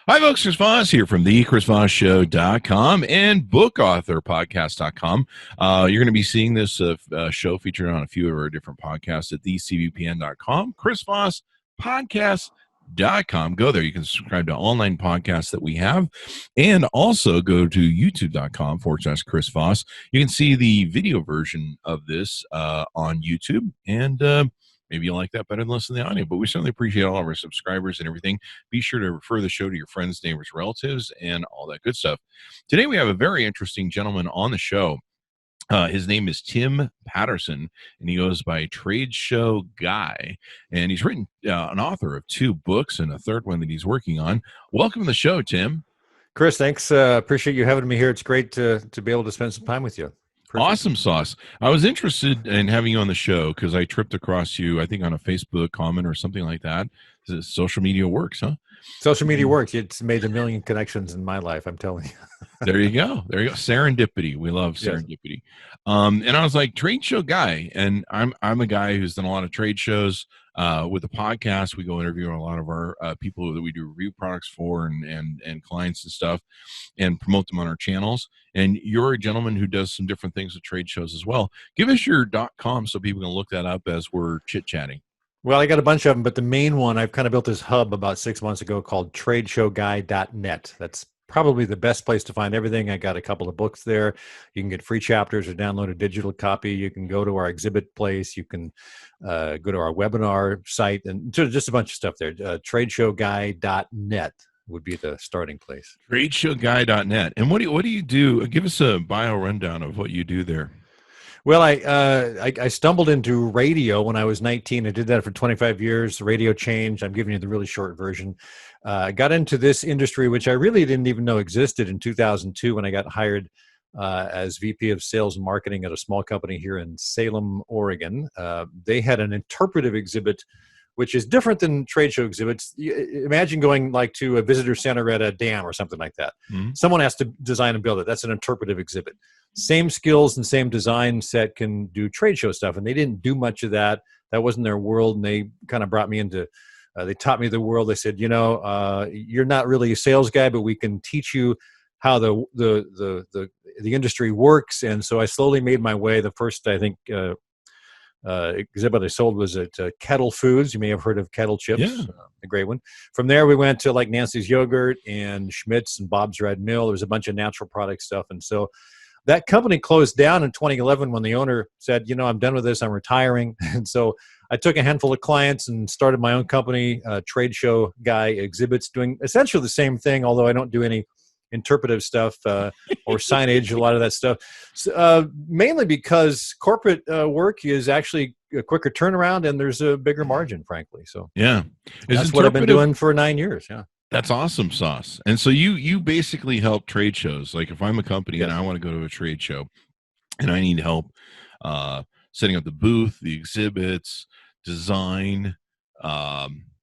Hi, folks. Chris Voss here from the chrisvossshow.com and bookauthorpodcast.com. You're going to be seeing this show featured on a few of our different podcasts at thecvpn.com, chrisvosspodcast.com. Go there. You can subscribe to online podcasts that we have, and also go to youtube.com/Chris Voss. You can see the video version of this on YouTube, and maybe you like that better than listening to the audio, but we certainly appreciate all of our subscribers and everything. Be sure to refer the show to your friends, neighbors, relatives, and all that good stuff. Today, we have a very interesting gentleman on the show. His name is Tim Patterson, and he goes by Trade Show Guy. And he's written an author of 2 books and a third one that he's working on. Welcome to the show, Tim. Chris, thanks. Appreciate you having me here. It's great to be able to spend some time with you. Perfect. Awesome sauce. I was interested in having you on the show because I tripped across you, I think, on a Facebook comment or something like that. Social media works, huh? Social media works. It's made a million connections in my life, I'm telling you. There you go. There you go. Serendipity. We love serendipity. Yes. And I was like, Trade Show Guy. And I'm a guy who's done a lot of trade shows. With the podcast, we go interview a lot of our people that we do review products for and clients and stuff, and promote them on our channels. And you're a gentleman who does some different things with trade shows as well. Give us your .com so people can look that up as we're chit-chatting. Well, I got a bunch of them, but the main one, I've kind of built this hub about 6 months ago called tradeshowguy.net. That's probably the best place to find everything. I got a couple of books there. You can get free chapters or download a digital copy. You can go to our exhibit place. You can go to our webinar site, and just a bunch of stuff there. Tradeshowguy.net would be the starting place. Tradeshowguy.net. And what do you do? Give us a bio rundown of what you do there. Well, I stumbled into radio when I was 19. I did that for 25 years. The radio changed. I'm giving you the really short version. I got into this industry, which I really didn't even know existed, in 2002 when I got hired as VP of Sales and Marketing at a small company here in Salem, Oregon. They had an interpretive exhibit, which is different than trade show exhibits. Imagine going like to a visitor center at a dam or something like that. Mm-hmm. Someone has to design and build it. That's an interpretive exhibit. Same skills and same design set can do trade show stuff. And they didn't do much of that. That wasn't their world. And they kind of brought me into, they taught me the world. They said, you're not really a sales guy, but we can teach you how the industry works. And so I slowly made my way. The first, I think, exhibit I sold was at Kettle Foods. You may have heard of Kettle Chips, a great one. From there, we went to like Nancy's Yogurt and Schmidt's and Bob's Red Mill. There was a bunch of natural product stuff. And so that company closed down in 2011 when the owner said, I'm done with this, I'm retiring. And so I took a handful of clients and started my own company, Trade Show Guy Exhibits, doing essentially the same thing, although I don't do any interpretive stuff or signage, a lot of that stuff, mainly because corporate work is actually a quicker turnaround and there's a bigger margin, frankly. So that's what I've been doing for 9 years. Yeah. That's awesome sauce. And so you basically help trade shows. Like if I'm a company and I want to go to a trade show and I need help setting up the booth, the exhibits, design,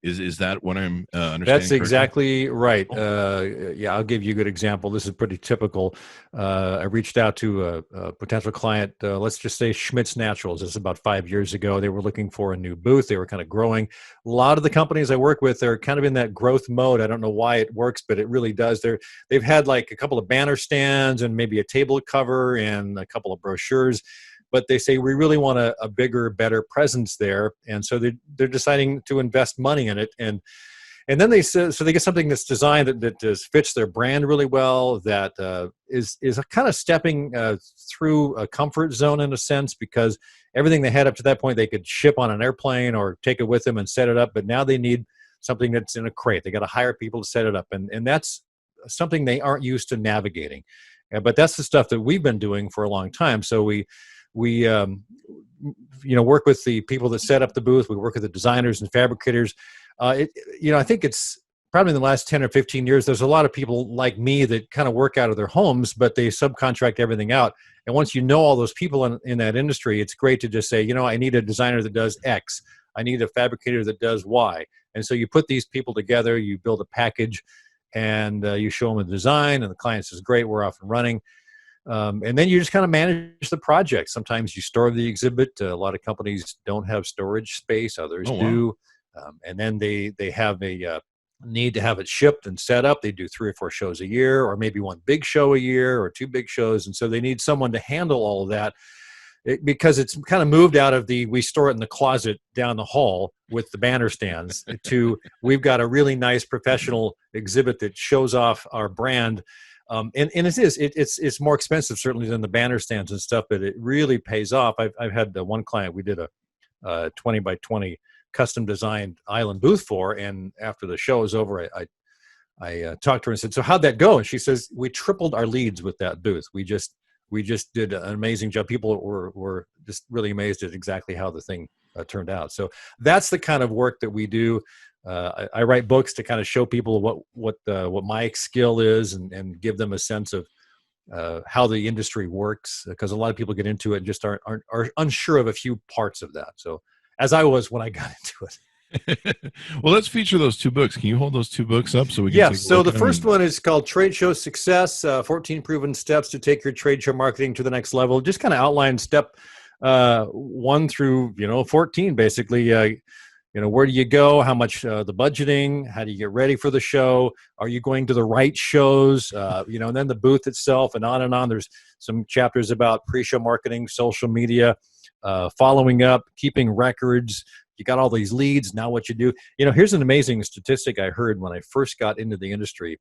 is that what I'm understanding? That's exactly right. I'll give you a good example. This is pretty typical. I reached out to a potential client, let's just say Schmidt's Naturals. This is about 5 years ago. They were looking for a new booth. They were kind of growing. A lot of the companies I work with are kind of in that growth mode. I don't know why it works, but it really does. They've had like a couple of banner stands and maybe a table cover and a couple of brochures. But they say, we really want a bigger, better presence there. And so they're deciding to invest money in it. And then they say, so they get something that's designed that just fits their brand really well, that is kind of stepping through a comfort zone in a sense, because everything they had up to that point, they could ship on an airplane or take it with them and set it up. But now they need something that's in a crate. They got to hire people to set it up. And that's something they aren't used to navigating. But that's the stuff that we've been doing for a long time. So we work with the people that set up the booth. We work with the designers and fabricators. I think it's probably in the last 10 or 15 years, there's a lot of people like me that kind of work out of their homes, but they subcontract everything out. And once you know all those people in that industry, it's great to just say, I need a designer that does X. I need a fabricator that does Y. And so you put these people together, you build a package, and you show them the design, and the client says, great, we're off and running. And then you just kind of manage the project. Sometimes you store the exhibit. A lot of companies don't have storage space. Others do. And then they have a need to have it shipped and set up. They do 3 or 4 shows a year, or maybe one big show a year, or 2 big shows. And so they need someone to handle all of that, because it's kind of moved out of we store it in the closet down the hall with the banner stands to we've got a really nice professional exhibit that shows off our brand. And it's more expensive certainly than the banner stands and stuff, but it really pays off. I've had one client we did a 20 by 20 custom designed island booth for, and after the show was over, I talked to her and said, "So how'd that go?" And she says, "We tripled our leads with that booth. We just did an amazing job. People were just really amazed at exactly how the thing turned out." So that's the kind of work that we do. I write books to kind of show people what my skill is, and give them a sense of how the industry works, because a lot of people get into it and just are unsure of a few parts of that. So as I was when I got into it. Well, let's feature those 2 books. Can you hold those 2 books up so we can? Yeah. So the first one is called Trade Show Success: 14 Proven Steps to Take Your Trade Show Marketing to the Next Level. Just kind of outline step 1 through 14, basically. Where do you go? How much the budgeting? How do you get ready for the show? Are you going to the right shows? And then the booth itself, and on and on. There's some chapters about pre-show marketing, social media, following up, keeping records. You got all these leads. Now what you do? Here's an amazing statistic I heard when I first got into the industry,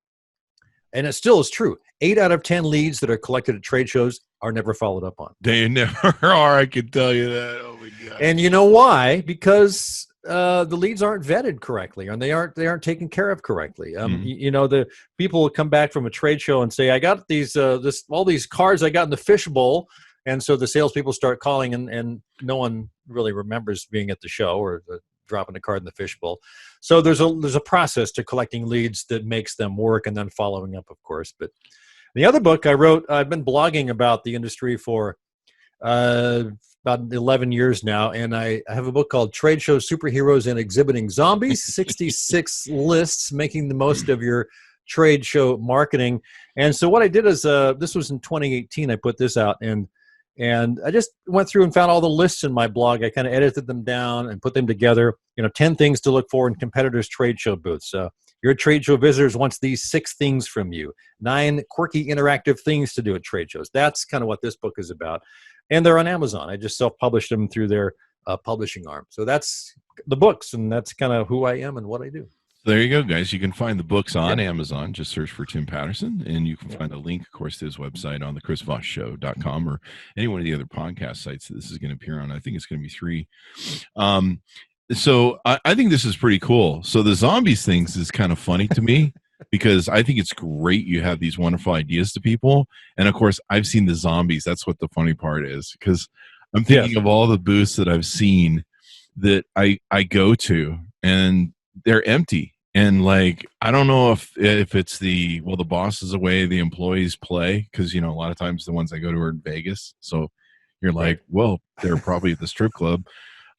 and it still is true. 8 out of 10 leads that are collected at trade shows are never followed up on. They never are. I can tell you that. Oh my God. And you know why? Because the leads aren't vetted correctly, and they aren't taken care of correctly. The people come back from a trade show and say, "I got these all these cards I got in the fishbowl," and so the salespeople start calling, and no one really remembers being at the show or dropping a card in the fishbowl. So there's a process to collecting leads that makes them work, and then following up, of course. But the other book I wrote, I've been blogging about the industry for about 11 years now, and I have a book called Trade Show Superheroes and Exhibiting Zombies: 66 Lists Making the Most of Your Trade Show Marketing. And so what I did is, this was in 2018, I put this out, and I just went through and found all the lists in my blog. I kind of edited them down and put them together. 10 things to look for in competitors' trade show booths. Your trade show visitors wants these 6 things from you. 9 quirky interactive things to do at trade shows. That's kind of what this book is about. And they're on Amazon. I just self-published them through their publishing arm. So that's the books, and that's kind of who I am and what I do. There you go, guys. You can find the books on Amazon. Just search for Tim Patterson, and you can find a link, of course, to his website on the chrisvossshow.com or any one of the other podcast sites that this is going to appear on. I think it's going to be 3. So I think this is pretty cool. So the zombies things is kind of funny to me because I think it's great you have these wonderful ideas to people. And, of course, I've seen the zombies. That's what the funny part is, because I'm thinking of all the booths that I've seen that I go to, and they're empty. And I don't know if it's the boss is away, the employees play, because a lot of times the ones I go to are in Vegas, so you're like, well, they're probably at the strip club.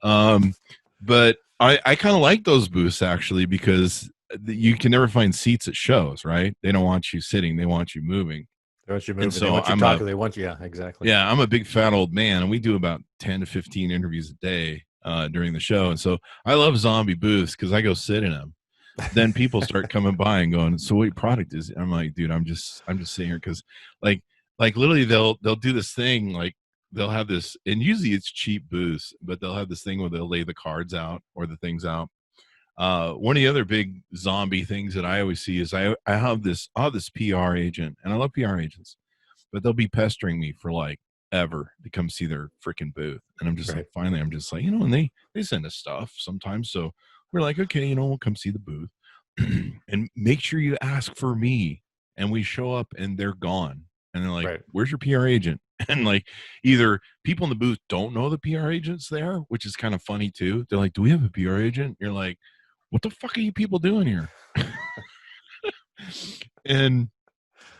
But I kind of like those booths actually, because you can never find seats at shows, right? They don't want you sitting; they want you moving. They want you moving. So they want you talking. They want you. Yeah, exactly. Yeah, I'm a big fat old man, and we do about 10 to 15 interviews a day during the show, and so I love zombie booths because I go sit in them. Then people start coming by and going, "So what product is it?" I'm like, "Dude, I'm just sitting here," because like literally they'll do this thing, they'll have this, and usually it's cheap booths, but they'll have this thing where they'll lay the cards out or the things out. One of the other big zombie things that I always see is I have this PR agent, and I love PR agents, but they'll be pestering me for ever to come see their freaking booth, and I'm just finally I'm just and they send us stuff sometimes, so we're like, okay, we'll come see the booth and make sure you ask for me, and we show up and they're gone, and they're like, where's your PR agent? And either people in the booth don't know the PR agent's there, which is kind of funny too. They're like, do we have a PR agent? You're like, what the fuck are you people doing here? and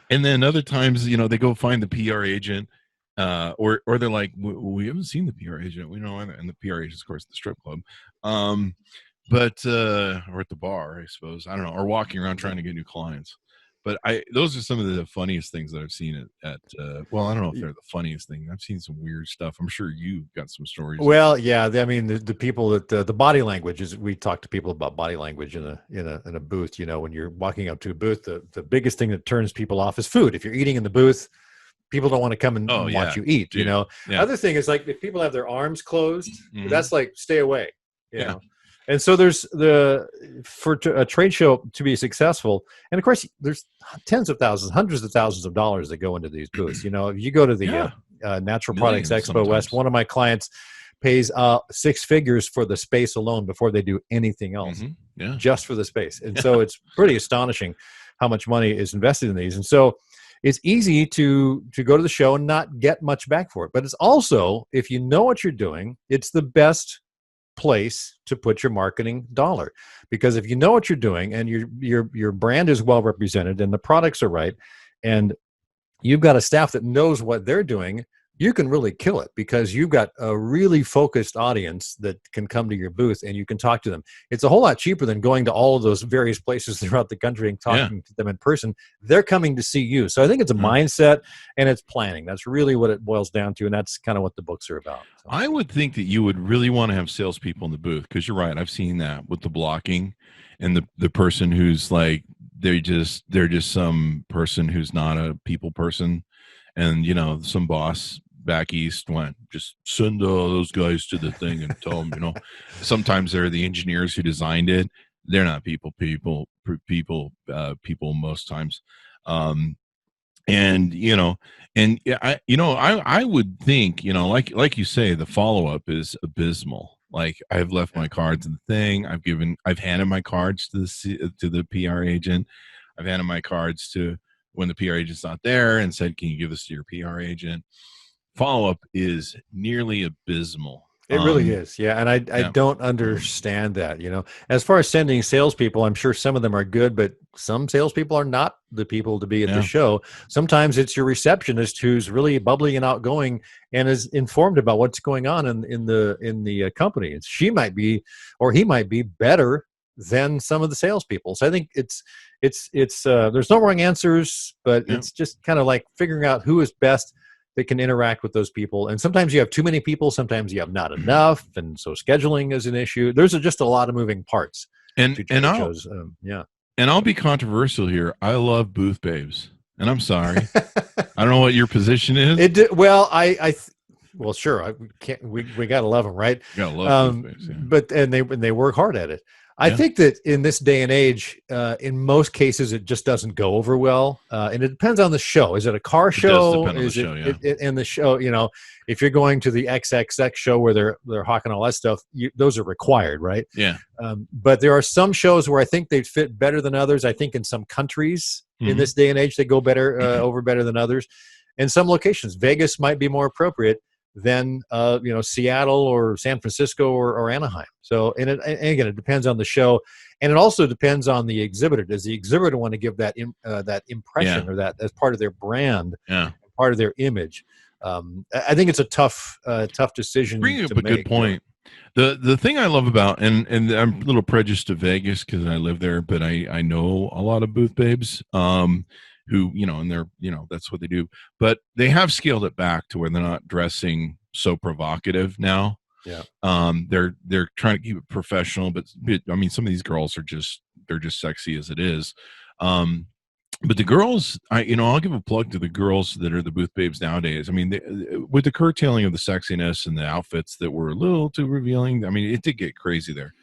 then other times, they go find the PR agent, or they're like, we haven't seen the PR agent. We know, and the PR agent's, of course, the strip club. But or at the bar, I suppose. I don't know, or walking around trying to get new clients. But those are some of the funniest things that I've seen at well, I don't know if they're the funniest thing. I've seen some weird stuff. I'm sure you've got some stories. Well, yeah, I mean, the people that the body language is. We talk to people about body language in a booth. You know, when you're walking up to a booth, the biggest thing that turns people off is food. If you're eating in the booth, people don't want to come and watch you eat. Dude. You know, other thing is like if people have their arms closed, that's like stay away. You know. And so there's for a trade show to be successful, and of course there's tens of thousands, hundreds of thousands of dollars that go into these booths. You know, if you go to the Natural Products Expo sometimes. West, one of my clients pays 6 figures for the space alone before they do anything else, just for the space. And so it's pretty astonishing how much money is invested in these. And so it's easy to go to the show and not get much back for it. But it's also, if you know what you're doing, it's the best place to put your marketing dollar, because if you know what you're doing and your brand is well represented and the products are right and you've got a staff that knows what they're doing, you can really kill it because you've got a really focused audience that can come to your booth and you can talk to them. It's a whole lot cheaper than going to all of those various places throughout the country and talking to them in person. They're coming to see you. So I think it's a mindset and it's planning. That's really what it boils down to. And that's kind of what the books are about. So. I would think that you would really want to have salespeople in the booth because you're right. I've seen that with the blocking and the person who's like, they're just some person who's not a people person. And, you know, some boss back east went, just send those guys to the thing and tell them, you know, sometimes they're the engineers who designed it. They're not people most times. And, you know, and I would think, you know, like you say, the follow-up is abysmal. Like I've left my cards in the thing. I've handed my cards to the PR agent. I've handed my cards to when the PR agent's not there and said, can you give this to your PR agent? Follow-up is nearly abysmal. It really is. Yeah. And I don't understand that, you know, as far as sending salespeople, I'm sure some of them are good, but some salespeople are not the people to be at the show. Sometimes it's your receptionist who's really bubbly and outgoing and is informed about what's going on in the company. And she might be, or he might be better than some of the salespeople. So I think it's there's no wrong answers, but it's just kind of like figuring out who is best that can interact with those people. And sometimes you have too many people, sometimes you have not enough. And so scheduling is an issue. There's just a lot of moving parts. And I'll be controversial here. I love booth babes, and I'm sorry. I don't know what your position is. Well, sure. We gotta love them, right? You gotta love booth babes, but and they work hard at it. I think that in this day and age, in most cases, it just doesn't go over well. And it depends on the show. Is it a car show? Is it in the show? You know, if you're going to the XXX show where they're hawking all that stuff, those are required, right? Yeah. But there are some shows where I think they fit better than others. I think in some countries in this day and age, they go better over better than others. In some locations, Vegas might be more appropriate than Seattle or San Francisco or Anaheim. So and again, it depends on the show, and it also depends on the exhibitor. Does the exhibitor want to give that impression or that as part of their brand, part of their image? I think it's a tough decision. Bringing up a good point. The thing I love about and I'm a little prejudiced to Vegas because I live there, but I know a lot of booth babes. Who, you know, and they're, you know, that's what they do, but they have scaled it back to where they're not dressing so provocative now. Yeah. They're trying to keep it professional, but I mean, some of these girls they're just sexy as it is. But the girls, I'll give a plug to the girls that are the booth babes nowadays. I mean, with the curtailing of the sexiness and the outfits that were a little too revealing, I mean, it did get crazy there.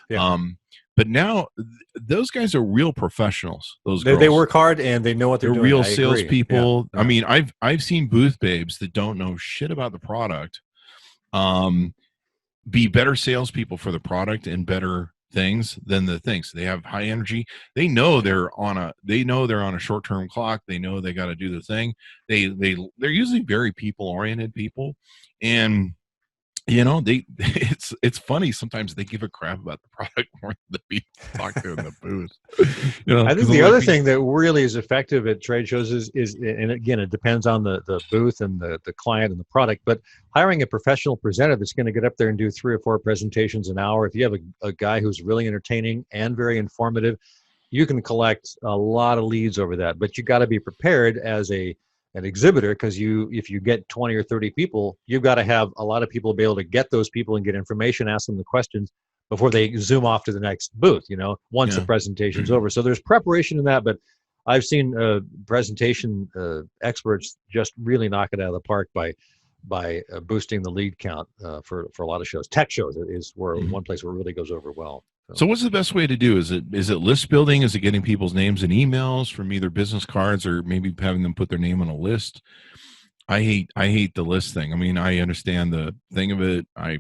Yeah. But now those guys are real professionals. Those girls. They work hard and they know what they're doing. Real salespeople. Yeah. I mean, I've seen booth babes that don't know shit about the product, be better salespeople for the product and better things than the things. They have high energy. They know they're on a short-term clock. They know they got to do the thing. They're usually very people-oriented people, and you know, it's funny sometimes they give a crap about the product more than the people talk to in the booth. You know, I think the other thing that really is effective at trade shows is and again, it depends on the booth and the client and the product, but hiring a professional presenter that's going to get up there and do 3 or 4 presentations an hour. If you have a guy who's really entertaining and very informative, you can collect a lot of leads over that. But you got to be prepared as an exhibitor, because if you get 20 or 30 people, you've got to have a lot of people be able to get those people and get information, ask them the questions before they zoom off to the next booth, once the Yeah. presentation's over. So there's preparation in that, but I've seen presentation experts just really knock it out of the park by boosting the lead count for a lot of shows. Tech shows is where one place where it really goes over well. So what's the best way to do? Is it list building? Is it getting people's names and emails from either business cards, or maybe having them put their name on a list? I hate the list thing. I mean, I understand the thing of it. I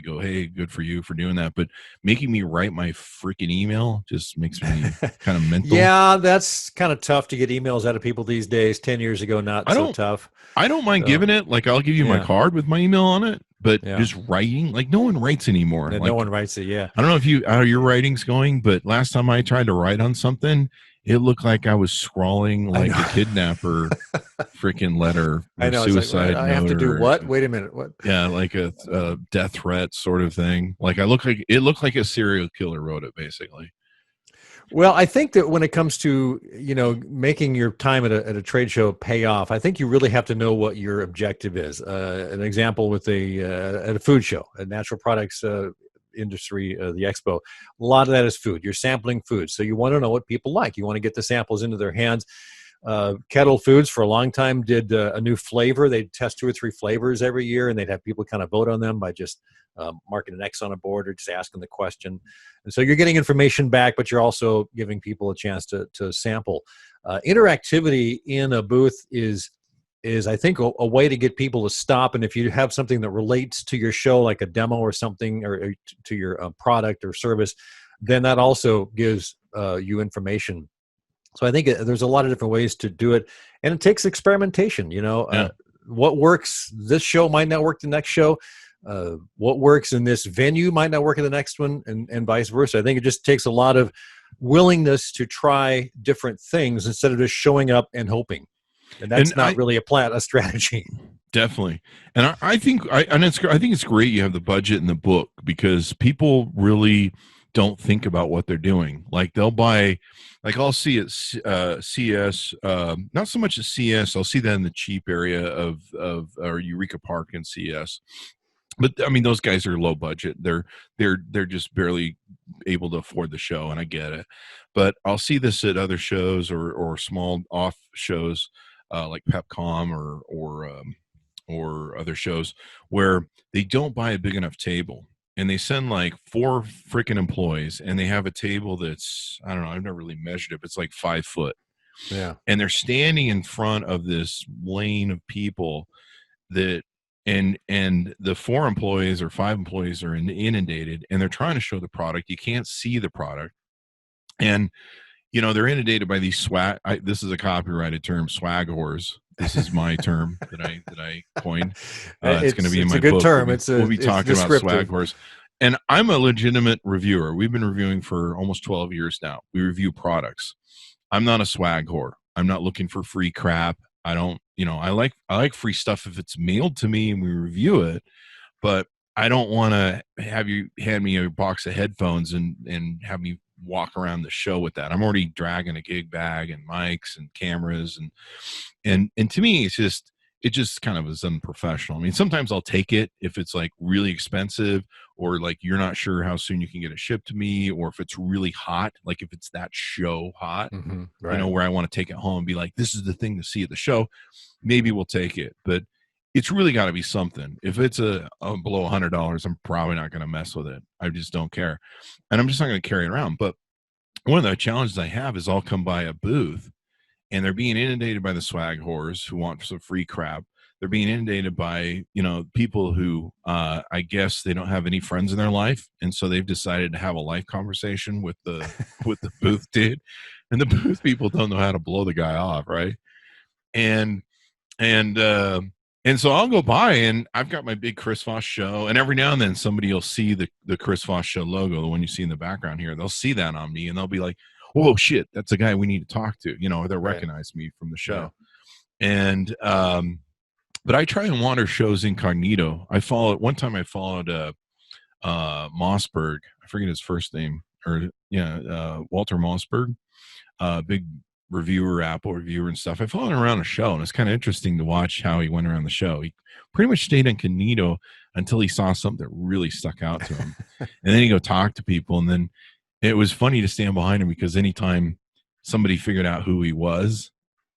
go, hey, good for you for doing that. But making me write my freaking email just makes me kind of mental. Yeah, that's kind of tough to get emails out of people these days. 10 years ago, not so tough. I don't mind giving it. Like, I'll give you my card with my email on it. But just writing, like, no one writes anymore. Like, no one writes it, yeah. I don't know how your writing's going, but last time I tried to write on something, it looked like I was scrawling like a kidnapper freaking letter. I know. Suicide I have to do what? Wait a minute. What? Yeah, like a death threat sort of thing. Like, it looked like a serial killer wrote it, basically. Well, I think that when it comes to, making your time at a trade show pay off, I think you really have to know what your objective is. An example with at a food show, a natural products industry, the expo, a lot of that is food. You're sampling food. So you want to know what people like. You want to get the samples into their hands. Kettle Foods for a long time did a new flavor. They'd test 2 or 3 flavors every year, and they'd have people kind of vote on them by just marking an X on a board or just asking the question. And so you're getting information back, but you're also giving people a chance to sample. Interactivity in a booth is I think a way to get people to stop. And if you have something that relates to your show, like a demo or something, or to your product or service, then that also gives you information. So I think there's a lot of different ways to do it, and it takes experimentation. What works this show might not work the next show. What works in this venue might not work in the next one, and vice versa. I think it just takes a lot of willingness to try different things instead of just showing up and hoping. And that's not really a strategy. Definitely. And I think it's great you have the budget and the book, because people really don't think about what they're doing. Like, they'll buy, like, I'll see it CS, not so much at CS. I'll see that in the cheap area of or Eureka Park and CS. But I mean, those guys are low budget. They're just barely able to afford the show, and I get it. But I'll see this at other shows or small off shows like PepCom or other shows where they don't buy a big enough table, and they send like 4 freaking employees, and they have a table that's, I don't know, I've never really measured it, but it's like 5 foot. Yeah. And they're standing in front of this lane of people that. And the 4 employees or 5 employees are inundated, and they're trying to show the product. You can't see the product, and they're inundated by these swag. This is a copyrighted term, swag whores. This is my term that I coined. It's going to be in my book. It's a good term. We'll be talking about swag whores. And I'm a legitimate reviewer. We've been reviewing for almost 12 years now. We review products. I'm not a swag whore. I'm not looking for free crap. I don't, I like free stuff if it's mailed to me and we review it, but I don't want to have you hand me a box of headphones and have me walk around the show with that. I'm already dragging a gig bag and mics and cameras, and to me, it just kind of is unprofessional. I mean, sometimes I'll take it if it's like really expensive, or like you're not sure how soon you can get it shipped to me, or if it's really hot, like if it's that show hot, right. Where I want to take it home and be like, this is the thing to see at the show, maybe we'll take it. But it's really got to be something. If it's a below $100, I'm probably not going to mess with it. I just don't care. And I'm just not going to carry it around. But one of the challenges I have is I'll come by a booth, and they're being inundated by the swag whores who want some free crap. They're being inundated by, people who, I guess they don't have any friends in their life. And so they've decided to have a life conversation with the booth dude. And the booth people don't know how to blow the guy off. Right. And so I'll go by, and I've got my big Chris Voss Show, and every now and then somebody will see the Chris Voss Show logo, the one you see in the background here. They'll see that on me, and they'll be like, "Oh shit, that's the guy we need to talk to." They'll recognize me from the show. Yeah. And but I try and wander shows incognito. One time I followed Mossberg. I forget his first name, Walter Mossberg, big reviewer, Apple reviewer and stuff. I followed him around a show, and it's kind of interesting to watch how he went around the show. He pretty much stayed incognito until he saw something that really stuck out to him. And then he'd go talk to people, and then it was funny to stand behind him because anytime somebody figured out who he was,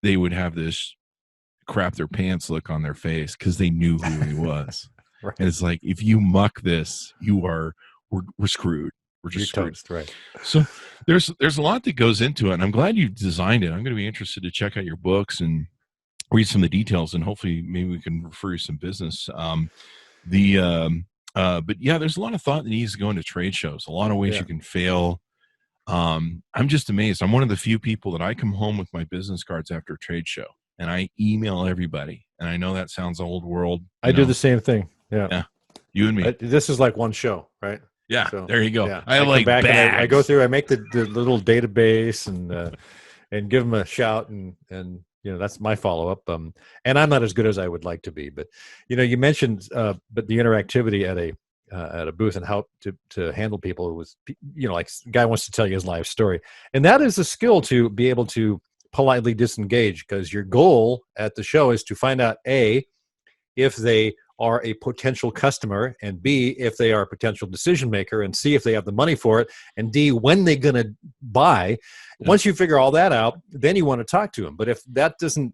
they would have this crap their pants look on their face because they knew who he was. Right. And it's like, if you muck this, we're screwed. We're just screwed. Toast, right. So there's a lot that goes into it, and I'm glad you designed it. I'm going to be interested to check out your books and read some of the details, and hopefully maybe we can refer you some business. But yeah, there's a lot of thought that needs to go into trade shows. A lot of ways you can fail. I'm just amazed. I'm one of the few people that I come home with my business cards after a trade show, and I email everybody. And I know that sounds old world. I do the same thing. Yeah. You and me. This is like one show, right? Yeah, so, there you go. Yeah. I like back bags. And I go through. I make the little database and give them a shout, and that's my follow up. And I'm not as good as I would like to be, but you mentioned but the interactivity at a booth and how to handle people was like the guy wants to tell you his life story, and that is a skill to be able to politely disengage, because your goal at the show is to find out A, if they are a potential customer, and B, if they are a potential decision maker, and C, if they have the money for it, and D, when they're going to buy. Yeah. Once you figure all that out, then you want to talk to them. But if that doesn't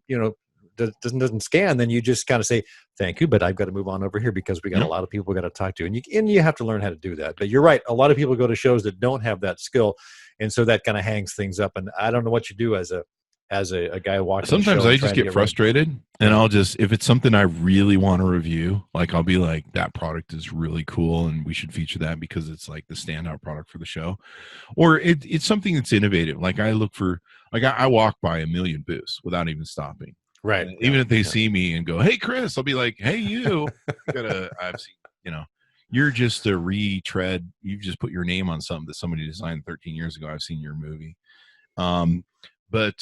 scan, then you just kind of say, thank you, but I've got to move on over here because we got a lot of people we got to talk to. And you have to learn how to do that. But you're right. A lot of people go to shows that don't have that skill. And so that kind of hangs things up. And I don't know what you do as a guy walking. Sometimes I just get frustrated, and I'll just, if it's something I really want to review, like I'll be like, that product is really cool and we should feature that because it's like the standout product for the show. Or it's something that's innovative. Like I look for, like I walk by a million booths without even stopping. Right. Even if they see me and go, hey, Chris, I'll be like, hey, I've seen, you're just a retread. You've just put your name on something that somebody designed 13 years ago. I've seen your movie. But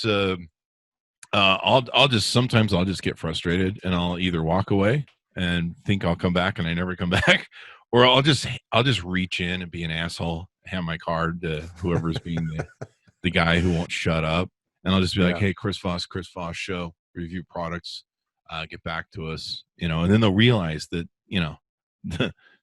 sometimes I'll just get frustrated, and I'll either walk away and think I'll come back and I never come back, or I'll just reach in and be an asshole, hand my card to whoever's being the guy who won't shut up. And I'll just be like, hey, Chris Voss Show, review products, get back to us, and then they'll realize that,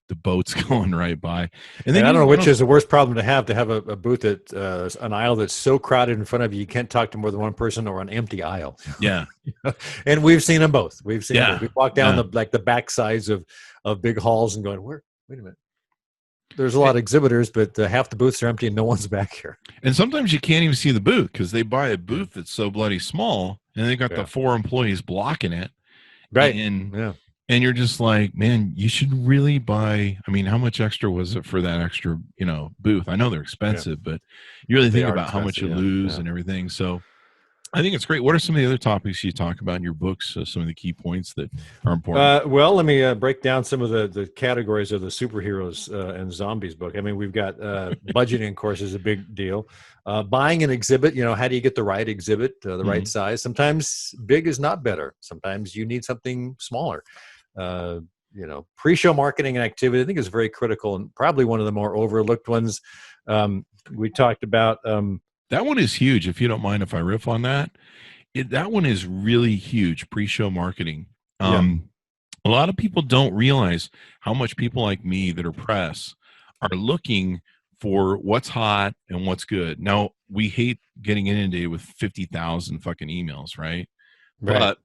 the boat's going right by. And then I don't know which is the worst problem to have a booth at an aisle that's so crowded in front of you, you can't talk to more than one person, or an empty aisle. Yeah. And we've seen them both. We've seen them. We walk down the back sides of big halls and going, wait a minute. There's a lot of exhibitors, but half the booths are empty and no one's back here. And sometimes you can't even see the booth because they buy a booth that's so bloody small, and they got the 4 employees blocking it. Right. And you're just like, man, you should really buy. I mean, how much extra was it for that extra, booth? I know they're expensive, but you really think about how much you lose and everything. So I think it's great. What are some of the other topics you talk about in your books? Some of the key points that are important? Well, let me break down some of the categories of the superheroes and zombies book. I mean, we've got budgeting, of course, is a big deal. Buying an exhibit, how do you get the right exhibit, the right size? Sometimes big is not better. Sometimes you need something smaller. Pre-show marketing and activity, I think, is very critical and probably one of the more overlooked ones. We talked about that one is huge. If you don't mind if I riff on that, that one is really huge. Pre-show marketing. A lot of people don't realize how much people like me that are press are looking for what's hot and what's good. Now, we hate getting inundated with 50,000 fucking emails, right? But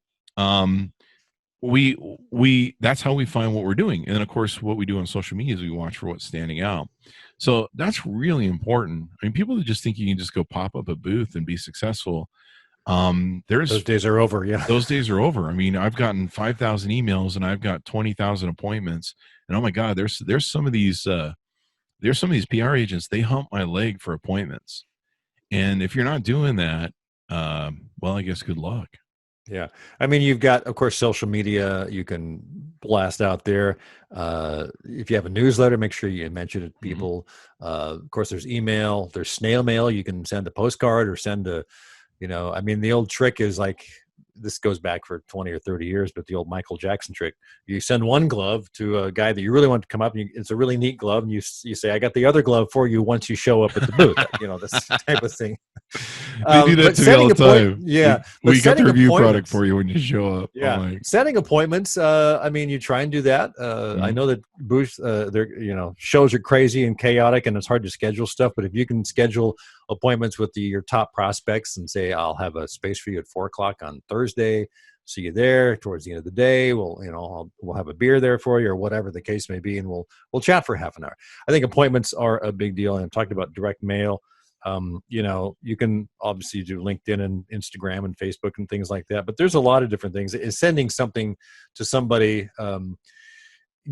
we that's how we find what we're doing. And then, of course, what we do on social media is we watch for what's standing out. So that's really important. I mean, people that just think you can just go pop up a booth and be successful, those days are over. Those days are over. I mean, I've gotten 5,000 emails and I've got 20,000 appointments, and oh my God, there's some of these PR agents, they hump my leg for appointments. And if you're not doing that, well, I guess good luck. Yeah. I mean, you've got, of course, social media you can blast out there. If you have a newsletter, make sure you mention it to people. Of course, there's email, there's snail mail. You can send a postcard or send the old trick is like, this goes back for 20 or 30 years, but the old Michael Jackson trick. You send one glove to a guy that you really want to come up, and it's a really neat glove, and you say, I got the other glove for you once you show up at the booth. This type of thing. They do that to me all the time. Yeah. We got the review product for you when you show up. Yeah. Setting appointments. You try and do that. I know that booths, shows are crazy and chaotic, and it's hard to schedule stuff. But if you can schedule appointments with your top prospects and say, I'll have a space for you at 4:00 on Thursday. See you there towards the end of the day. We'll have a beer there for you, or whatever the case may be, and we'll chat for half an hour. I think appointments are a big deal. And I'm talking about direct mail. You can obviously do LinkedIn and Instagram and Facebook and things like that, but there's a lot of different things. Is sending something to somebody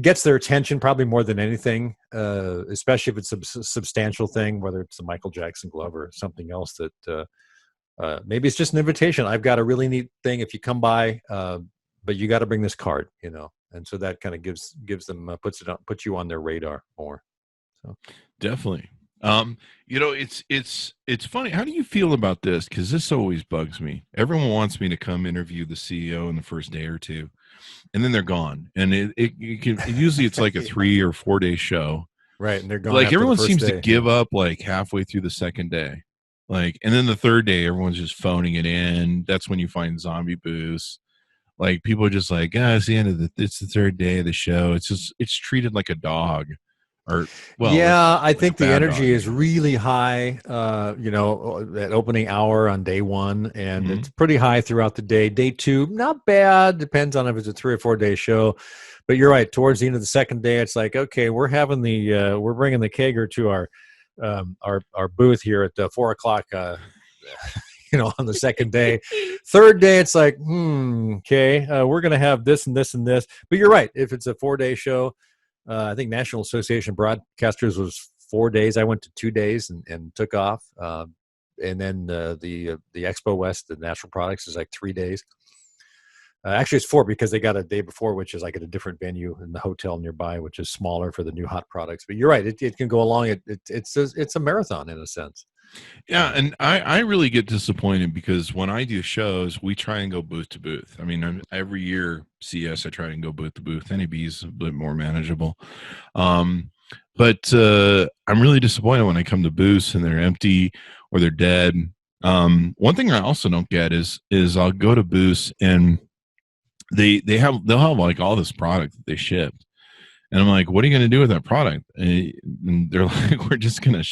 gets their attention probably more than anything, especially if it's a substantial thing, whether it's a Michael Jackson glove or something else that maybe it's just an invitation. I've got a really neat thing if you come by, but you got to bring this card, and so that kind of gives them, puts you on their radar more. So definitely. It's funny. How do you feel about this? Because this always bugs me. Everyone wants me to come interview the CEO in the first day or two, and then they're gone. And usually it's like a 3 or 4 day show, right? And they're gone. Like everyone seems to give up like halfway through the second day, and then the third day everyone's just phoning it in. That's when you find zombie booths. Like people are just like, it's the end of it's the third day of the show. It's treated like a dog. I think the energy is really high, that opening hour on day one, and it's pretty high throughout the day. Day two, not bad. Depends on if it's a 3 or 4 day show, but you're right. Towards the end of the second day, it's like, okay, we're having we're bringing the kegger to our booth here at 4:00. On the second day. Third day, it's like, okay, we're going to have this and this and this. But you're right. If it's a 4 day show, I think National Association of Broadcasters was 4 days. I went to 2 days and took off. And then the Expo West, the Natural Products, is like 3 days. Actually, it's 4 because they got a day before, which is like at a different venue in the hotel nearby, which is smaller for the new hot products. But you're right; it can go along. It's a marathon in a sense. Yeah, and I really get disappointed because when I do shows, we try and go booth to booth. I mean, every year CS I try and go booth to booth. NAB is a bit more manageable, but I'm really disappointed when I come to booths and they're empty or they're dead. One thing I also don't get is I'll go to booths and they'll have like all this product that they shipped, and I'm like, what are you going to do with that product? And they're like, we're just gonna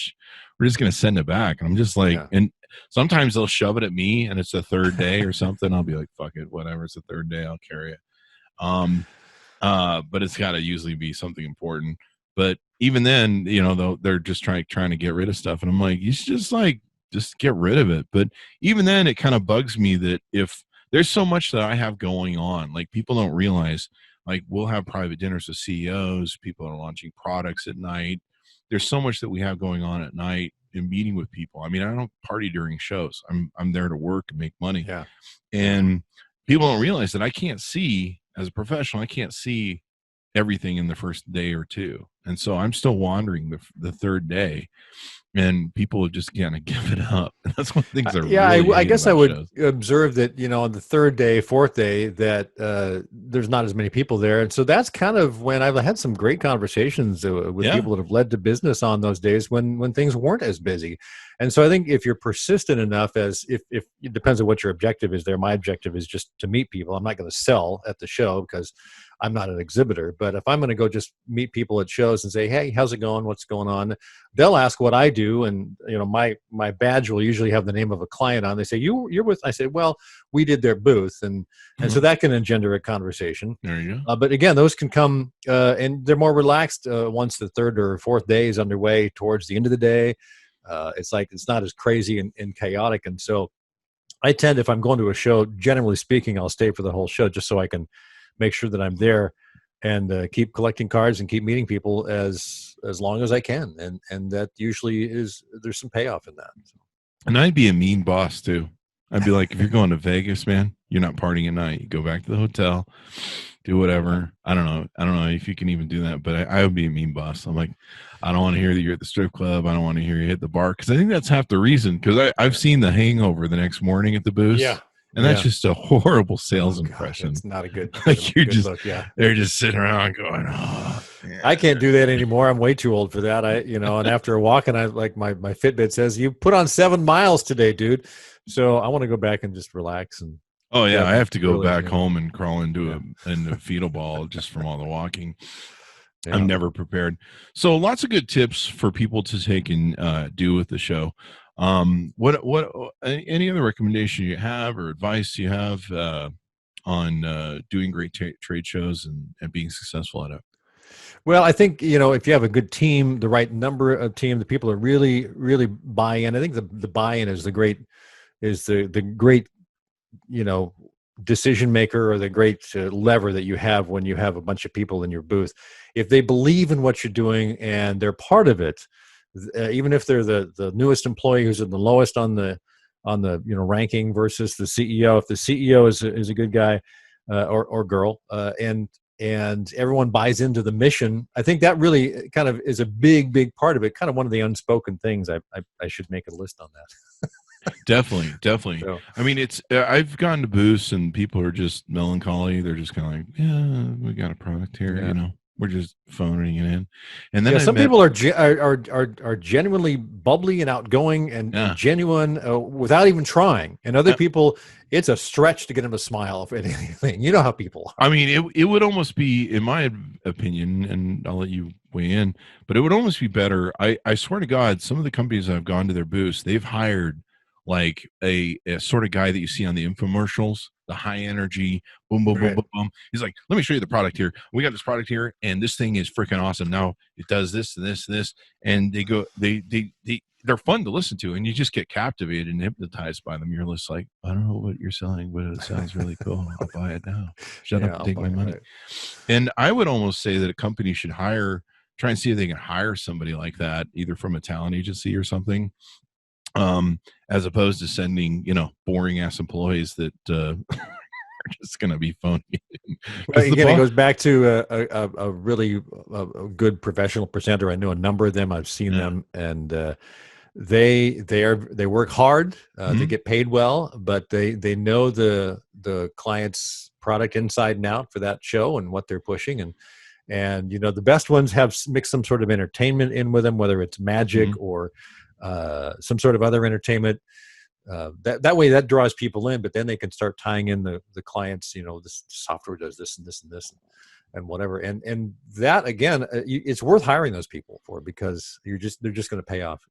send it back. And I'm just like, and sometimes they'll shove it at me, and it's the third day or something. I'll be like, fuck it, whatever. It's the third day, I'll carry it. But it's got to usually be something important. But even then, they're just trying to get rid of stuff, and I'm like, you should just get rid of it. But even then, it kind of bugs me that if there's so much that I have going on, like people don't realize, like we'll have private dinners with CEOs, people are launching products at night. There's so much that we have going on at night and meeting with people. I mean, I don't party during shows. I'm there to work and make money. Yeah. And people don't realize that I can't see, as a professional, I can't see everything in the first day or two. And so I'm still wandering the third day, and people just kind of give it up. That's one of the things I guess I would observe that, on the third day, fourth day, that there's not as many people there. And so that's kind of when I've had some great conversations with people that have led to business on those days when things weren't as busy. And so I think if you're persistent enough, if it depends on what your objective is there. My objective is just to meet people. I'm not going to sell at the show because I'm not an exhibitor. But if I'm going to go just meet people at shows and say, hey, how's it going? What's going on? They'll ask what I do. And, my badge will usually have the name of a client on. They say, you're with, I say, well, we did their booth. And so that can engender a conversation. There you go. But again, those can come and they're more relaxed once the third or fourth day is underway towards the end of the day. It's like, it's not as crazy and chaotic. And so I tend, if I'm going to a show, generally speaking, I'll stay for the whole show just so I can make sure that I'm there and keep collecting cards and keep meeting people as long as I can. And that usually there's some payoff in that. So. And I'd be a mean boss too. I'd be like, if you're going to Vegas, man, you're not partying at night. You go back to the hotel, do whatever. I don't know if you can even do that, but I would be a mean boss. I'm like, I don't want to hear that you're at the strip club. I don't want to hear you hit the bar. Cause I think that's half the reason. Cause I've seen The Hangover the next morning at the booth. Yeah. And that's just a horrible sales God, impression. it's not a good, Like you're good just, look. Yeah. they're just sitting around going, oh, yeah. I can't do that anymore. I'm way too old for that. And after walking, I like my Fitbit says, you put on 7 miles today, dude. So I want to go back and just relax. And oh yeah, I have to go really, back home and crawl into a fetal ball just from all the walking. Yeah. I'm never prepared. So lots of good tips for people to take and do with the show. What any other recommendation you have or advice you have on doing great trade shows and being successful at it? Well, I think, if you have a good team, the right number of team, the people that really, really buy in. I think the buy-in is the great, decision maker, or the great lever that you have when you have a bunch of people in your booth. If they believe in what you're doing and they're part of it, even if they're the newest employee who's at the lowest on the ranking versus the CEO, if the CEO is a good guy or girl, and everyone buys into the mission, I think that really kind of is a big part of it. Kind of one of the unspoken things. I should make a list on that. Definitely. So, I mean, it's I've gone to booths and people are just melancholy. They're just kind of like, yeah, we got a product here, we're just phoning it in. And then some people are genuinely bubbly and outgoing and genuine without even trying. And other people, it's a stretch to get them to smile for anything. You know how people are. I mean, it would almost be, in my opinion, and I'll let you weigh in, but it would almost be better. I swear to God, some of the companies I've gone to their booths, they've hired like a sort of guy that you see on the infomercials, the high energy, boom, boom, boom, boom, boom. He's like, let me show you the product here. We got this product here, and this thing is freaking awesome. Now it does this and this and this, and they're fun to listen to, and you just get captivated and hypnotized by them. You're just like, I don't know what you're selling, but it sounds really cool. I'll buy it now. Shut up and take my money. Right. And I would almost say that a company should try and see if they can hire somebody like that, either from a talent agency or something. As opposed to sending, boring ass employees that are just going to be phony. Well, again, it goes back to a really good professional presenter. I know a number of them. I've seen them, and they work hard. They get paid well, but they know the client's product inside and out for that show and what they're pushing. And the best ones have mixed some sort of entertainment in with them, whether it's magic or some sort of other entertainment. That way that draws people in, but then they can start tying in the clients, this software does this and this and this and whatever. And that, again, it's worth hiring those people for, because they're just going to pay off.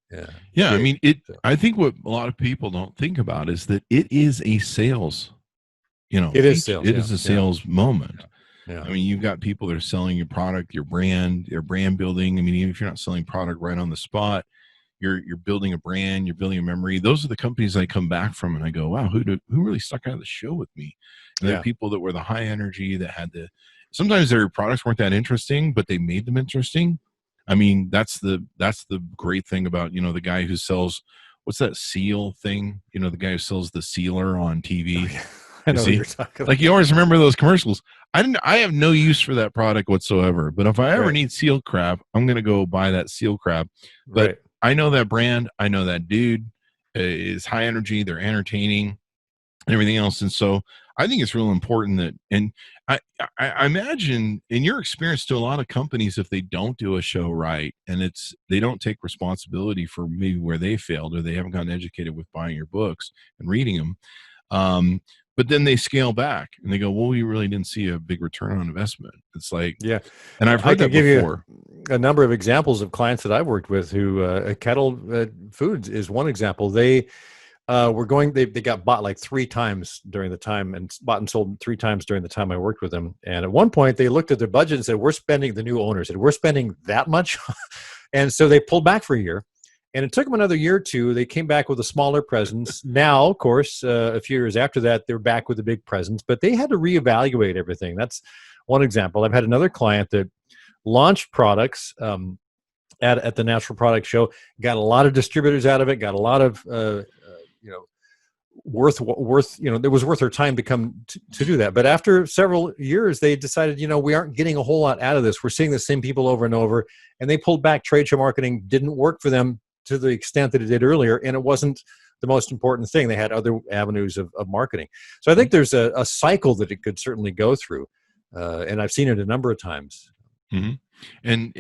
Yeah. I mean, I think what a lot of people don't think about is that it is a sales, it is sales. It is a sales moment. Yeah. I mean, you've got people that are selling your product, your brand, their brand building. I mean, even if you're not selling product right on the spot, you're building a brand, you're building a memory. Those are the companies I come back from and I go, wow, who really stuck out of the show with me? And there are people that were the high energy, that had sometimes their products weren't that interesting, but they made them interesting. I mean, that's the great thing about, the guy who sells, what's that seal thing? The guy who sells the sealer on TV. Oh, yeah. I know what you're talking about. Like, you always remember those commercials. I have no use for that product whatsoever, but if I ever need seal crab, I'm going to go buy that seal crab. But I know that brand. I know that dude is high energy. They're entertaining and everything else. And so I think it's real important that, and I imagine in your experience to a lot of companies, if they don't do a show right and they don't take responsibility for maybe where they failed, or they haven't gotten educated with buying your books and reading them. But then they scale back and they go, well, we really didn't see a big return on investment. It's like, and I've heard that before. A number of examples of clients that I've worked with who Kettle Foods is one example. They they got bought like 3 times during the time, and bought and sold 3 times during the time I worked with them. And at one point they looked at their budget and said, the new owner said, we're spending that much. And so they pulled back for a year. And it took them another year or two. They came back with a smaller presence. Now, of course, a few years after that, they're back with a big presence. But they had to reevaluate everything. That's one example. I've had another client that launched products at the Natural Product Show, got a lot of distributors out of it, got a lot of worth it was worth their time to do that. But after several years, they decided, we aren't getting a whole lot out of this. We're seeing the same people over and over, and they pulled back. Trade show marketing didn't work for them to the extent that it did earlier, and it wasn't the most important thing. They had other avenues of marketing. So I think there's a cycle that it could certainly go through. And I've seen it a number of times. Mm-hmm. And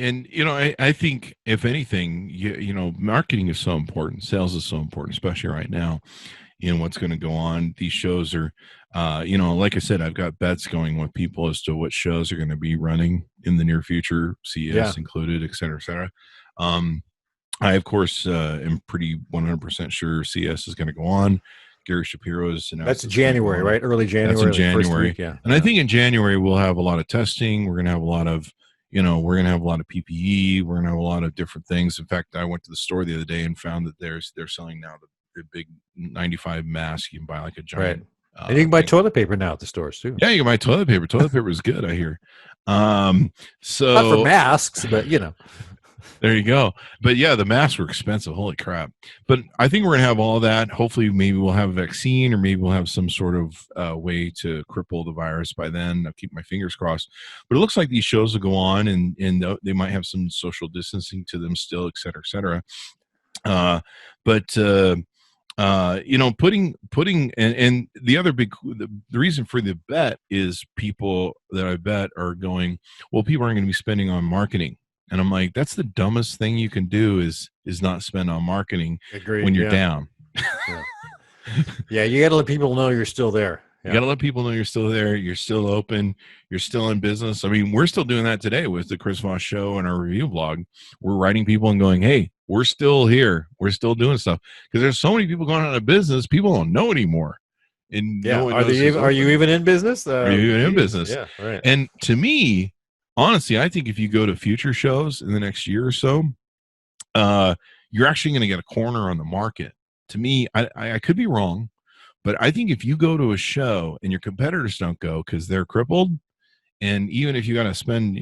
I think if anything, marketing is so important. Sales is so important, especially right now. What's going to go on. These shows are, like I said, I've got bets going with people as to what shows are going to be running in the near future, CES included, et cetera, et cetera. I, of course, am pretty 100% sure CES is going to go on. Gary Shapiro's announced. That's January, right? Early January. That's in January. Week, yeah. And I think in January we'll have a lot of testing. We're going to have a lot of, we're going to have a lot of PPE. We're going to have a lot of different things. In fact, I went to the store the other day and found that they're selling now the big 95 mask. You can buy like a giant. Right. And you can buy toilet paper now at the stores too. Yeah, you can buy toilet paper. Toilet paper is good, I hear. So not for masks, but there you go. But yeah, the masks were expensive. Holy crap. But I think we're going to have all of that. Hopefully, maybe we'll have a vaccine, or maybe we'll have some sort of way to cripple the virus by then. I'll keep my fingers crossed. But it looks like these shows will go on, and they might have some social distancing to them still, et cetera, et cetera. Putting and the other the reason for the bet is people that I bet are going, well, people aren't going to be spending on marketing. And I'm like, that's the dumbest thing you can do is not spend on marketing when you're down. Yeah, you got to let people know you're still there. Yeah. You got to let people know you're still there. You're still open. You're still in business. I mean, we're still doing that today with the Chris Voss Show and our review blog. We're writing people and going, hey, we're still here. We're still doing stuff. Because there's so many people going out of business, people don't know anymore. And are you even in business? Are you even in business? Yeah, right. And to me, honestly, I think if you go to future shows in the next year or so, you're actually going to get a corner on the market. To me, I could be wrong, but I think if you go to a show and your competitors don't go because they're crippled, and even if you got to spend,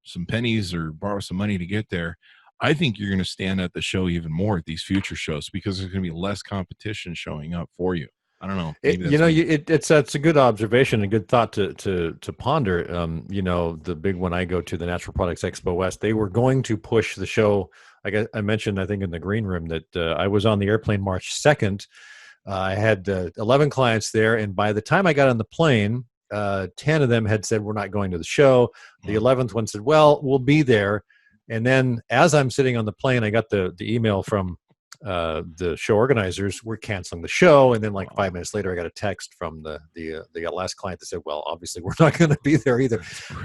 some pennies or borrow some money to get there, I think you're going to stand at the show even more at these future shows because there's going to be less competition showing up for you. I don't know. It's a good observation and good thought to ponder. The big one I go to, the Natural Products Expo West, they were going to push the show. I mentioned, I think in the green room that I was on the airplane March 2nd. I had 11 clients there, and by the time I got on the plane, 10 of them had said, we're not going to the show. The 11th one said, well, we'll be there. And then as I'm sitting on the plane, I got the email from the show organizers, we're canceling the show. And then like 5 minutes later, I got a text from the last client that said, well, obviously we're not going to be there either.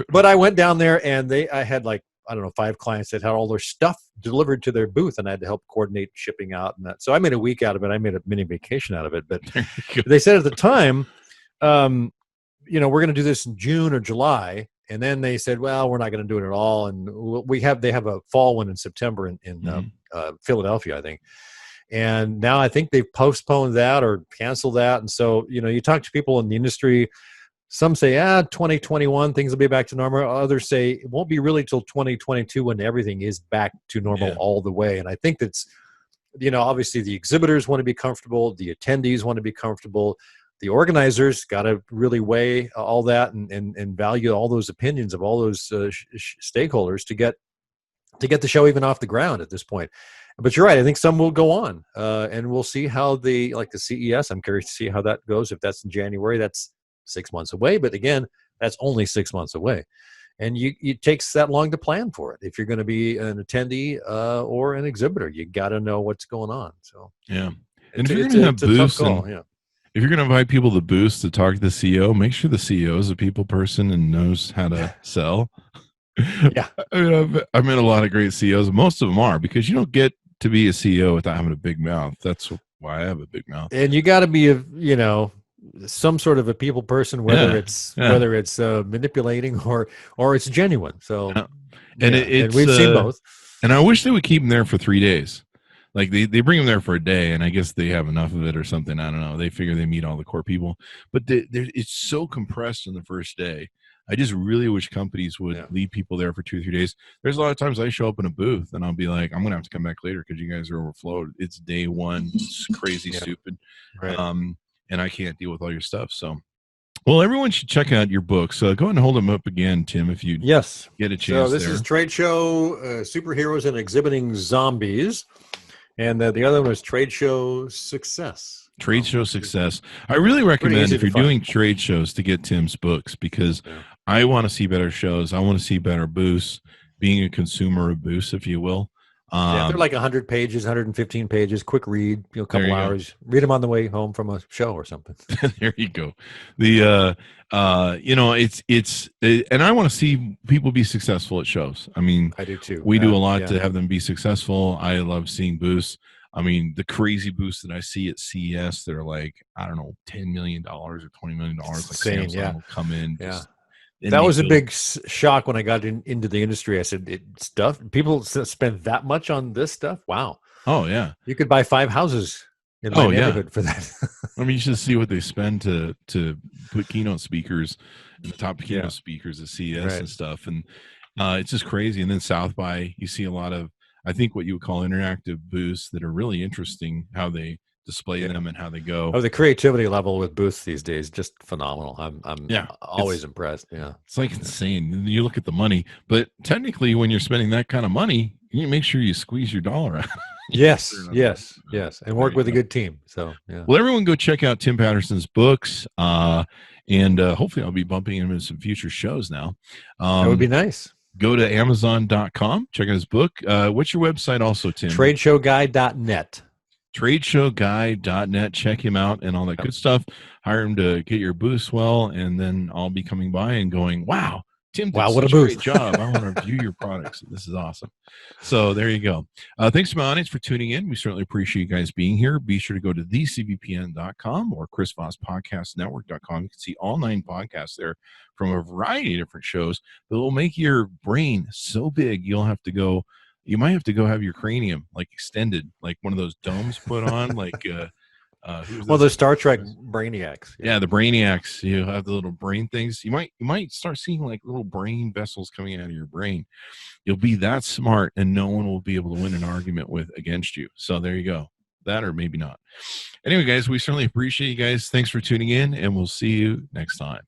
But I went down there and I had 5 clients that had all their stuff delivered to their booth, and I had to help coordinate shipping out and that. So I made a week out of it. I made a mini vacation out of it. But they said at the time, we're going to do this in June or July. And then they said, well, we're not going to do it at all. And they have a fall one in September in Philadelphia, I think. And now I think they've postponed that or canceled that. And so, you talk to people in the industry, some say, 2021, things will be back to normal. Others say it won't be really till 2022 when everything is back to normal all the way. And I think that's, obviously the exhibitors want to be comfortable. The attendees want to be comfortable. The organizers got to really weigh all that and value all those opinions of all those stakeholders to get the show even off the ground at this point. But you're right. I think some will go on, and we'll see how the CES. I'm curious to see how that goes. If that's in January, that's 6 months away. But again, that's only 6 months away, and it takes that long to plan for it. If you're going to be an attendee or an exhibitor, you got to know what's going on. So yeah, and if you're going to have booths, if you're going to invite people to booths to talk to the CEO, make sure the CEO is a people person and knows how to sell. Yeah, I mean, I've met a lot of great CEOs. Most of them are, because you don't get to be a CEO without having a big mouth. That's why I have a big mouth. And you got to be some sort of a people person, whether it's manipulating or it's genuine. So, and we've seen both. And I wish they would keep them there for 3 days. Like they bring them there for a day, and I guess they have enough of it or something. I don't know. They figure they meet all the core people, but it's so compressed in the first day. I just really wish companies would leave people there for 2 or 3 days. There's a lot of times I show up in a booth and I'll be like, I'm going to have to come back later because you guys are overflowed. It's day one. It's crazy stupid. Right. And I can't deal with all your stuff. So, well, everyone should check out your books. Go ahead and hold them up again, Tim, if you get a chance. So this is Trade Show, Superheroes and Exhibiting Zombies. And the other one was Trade Show Success. Trade Show Success. I really recommend, easy if to you're find. doing trade shows, to get Tim's books, because Yeah. I want to see better shows. I want to see better booths, being a consumer of booths, if you will. Yeah, they're like 100 pages, 115 pages, quick read, a There couple you go. hours. Read them on the way home from a show or something. There you go. The and I want to see people be successful at shows. I mean, I do too. we do a lot yeah. to have them be successful. I love seeing booths. I mean, the crazy booths that I see at CES, they're like, I don't know, $10 million or $20 million. Like Insane, Samsung yeah. will come in. Yeah. And That they was a build- big shock when I got into the industry. I said, people spend that much on this stuff? Wow. Oh, yeah. You could buy 5 houses in my Oh, yeah. neighborhood for that. I mean, you should see what they spend to put keynote speakers in the top keynote Yeah. speakers at CES Right. and stuff. And it's just crazy. And then South by, you see a lot of, I think, what you would call interactive booths that are really interesting, how they display them and how they go. Oh, the creativity level with booths these days, just phenomenal. I'm Yeah, always impressed. Yeah. It's like insane. You look at the money, but technically when you're spending that kind of money, you make sure you squeeze your dollar out. Yes, Fair enough. yes. And There work you with a go. good team. So, yeah. Well, everyone go check out Tim Patterson's books. And hopefully I'll be bumping him in some future shows now. That would be nice. Go to amzn.to, check out his book. What's your website also, Tim? Tradeshowguy.net. Tradeshowguy.net. Check him out and all that good stuff. Hire him to get your booth well, and then I'll be coming by and going, wow, Tim did Wow, what a such great booth. job. I want to review your products. This is awesome. So there you go. Thanks to my audience for tuning in. We certainly appreciate you guys being here. Be sure to go to thecbpn.com or chrisvosspodcastnetwork.com. You can see all 9 podcasts there from a variety of different shows that will make your brain so big you'll have to go. You might have to go have your cranium like extended, like one of those domes put on, like Well, the Star Trek brainiacs. yeah, the brainiacs. You have the little brain things. You might start seeing like little brain vessels coming out of your brain. You'll be that smart, and no one will be able to win an argument against you. So there you go. That or maybe not. Anyway, guys, we certainly appreciate you guys. Thanks for tuning in, and we'll see you next time.